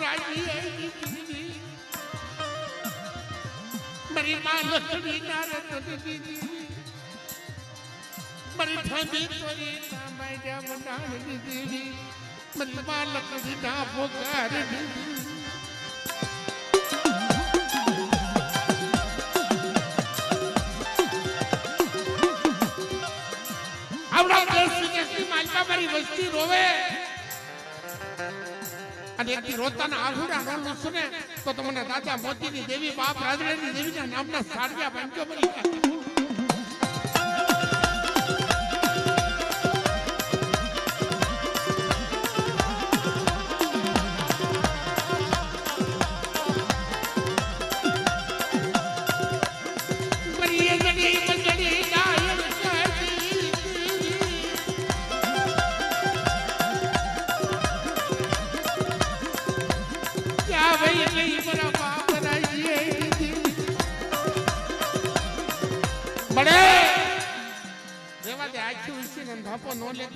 રાજી મારી માં લખડી નારદ દીદી મારી ઠંડી તોરી નામાઈ જા મંડાણ દીદી મારી માં લખડી ના પોકાર દીદી આવડા દેશની માલકા મારી વસ્તી રોવે અને એકથી રોતાના આહુડા ન લૂસને તો તમને દાદા મોતીની દેવી બાપ રાજડાની દેવીના નામના સાડિયા બાંધો મરી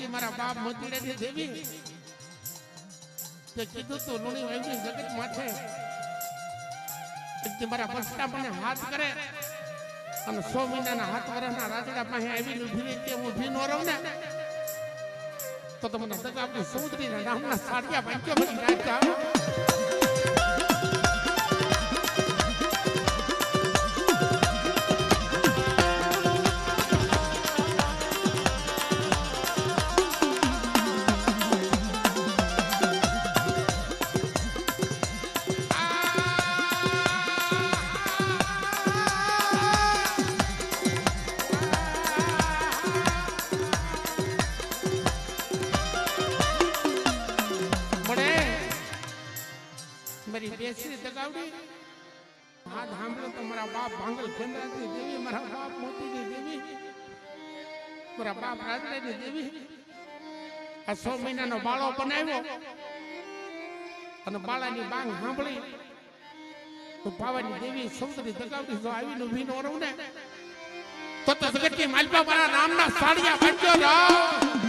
મારા બાપ મોતીડે દેવી તે કીધું તું લુણી વૈજી જગત માથે મારા બસતા મને હાથ કરે અને 100 મહિનાના હાથ વરસના રાજડા પાસે આવીને ઊભી રીતે હું ઊભી ન રહું ને તો તમને દગાવતી સમુદ્રીના નામના સાડિયા બાંધ્યો બની રાજા ભાંગલ ખેમરાજની દેવી મારા બાપ મોતીની દેવી મારા બાપ રાજડાની દેવી આ 100 મહિનાનો બાળો બનાવ્યો અને બાળાની બાંગ સાંભળી તો પાવાની દેવી સમુદ્રી દગાવતી જો આવીને ઊભી ન રહું ને તો જગતની માલપા મારા નામના સાડિયા બાંધ્યો રાવ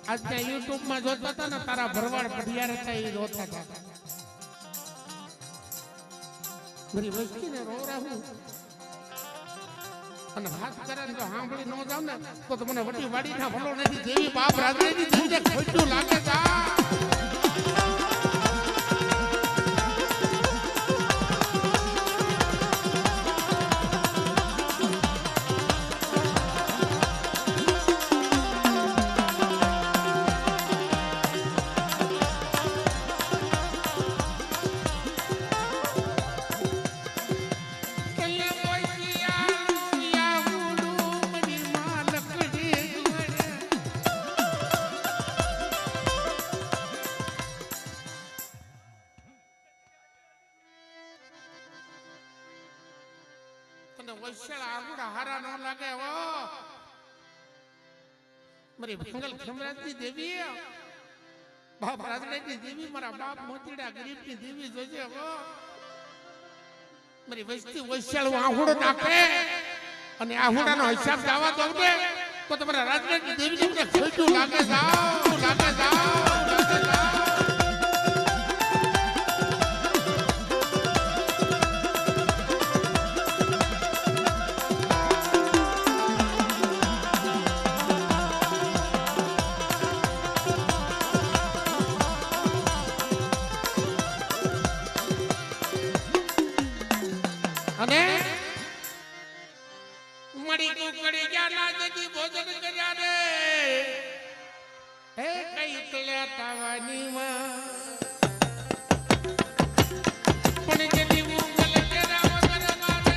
આજના યુટ્યુબ માં જોતા હતા ને તારા ભરવાડ પઢિયાર હતા એ રોતા હતા મારી વસ્તી ને રોવરાવું અને હાથ કરે જો સાંભળી ન જાવ ને તો તમને વટી વાડી ના ભલો નથી દેવી બાપ રાજની દેવી ખોટું લાગે છે મારી ભંગલ ખેમરાજની દેવી બાપ રાજડાની દેવી મારા બાપ મોતીડા ગરીબની દેવી જોજે હો મારી વસ્તી વૈશાળ આહુડો નાખે અને આહુડાનો હિસાબ દાવા દઉં ને તો તમારા રાજડાની દેવી ખોટું લાગે જાવ લાગે જાવ લાગે જાવ અને મડી કુકડી ગયા ના જતી ભોજન કર્યા રે હે કઈ તલે તાવાની માં પણ જતી મુગલ કેરા વગર મારે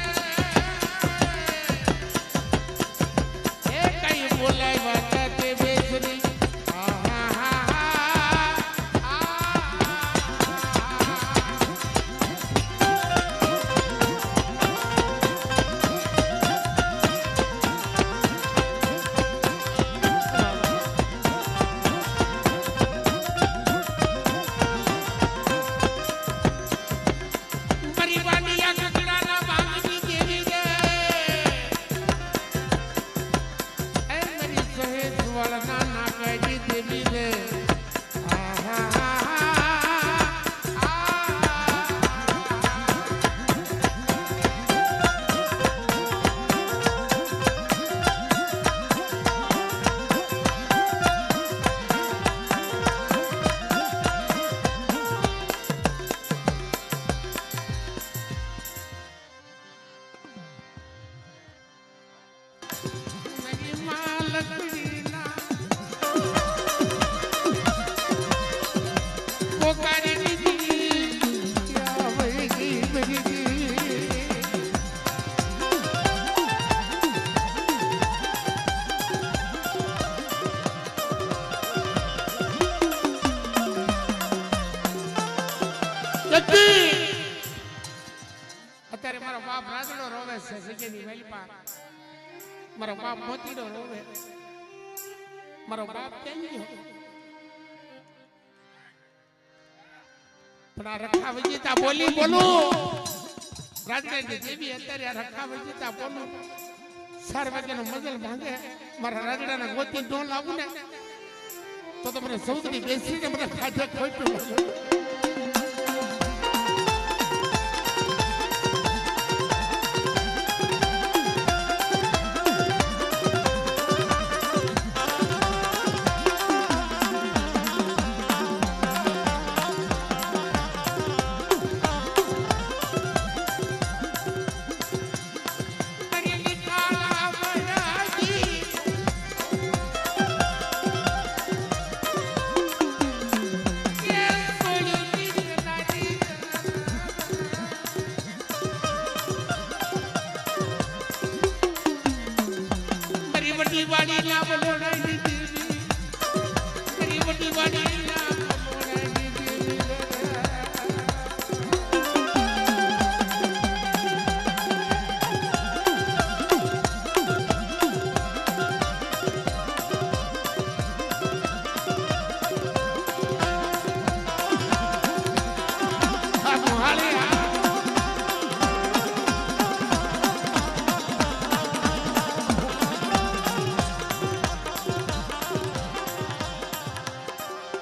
મેરી માં લકડીના પોકારી દીધી ક્યાં વહી ગઈ મેરી અત્યારે મારો બાપ રાદડો રોવે છે જગ્યાની વેલપા મારો બાપ મોતીડો રોવે મારો બાપ કેમ ગયો પણ આ રખા વિજેતા બોલી બોલું રાદડાની દેવી અત્યારે આ રખા વિજેતા બોલું 4 વાગ્યાનો મજલ ભાંગે મારા રાદડાના ગોતી ન લાવું ને તો મને સૌથી બેસીને મને ખાધે ખોટ્યું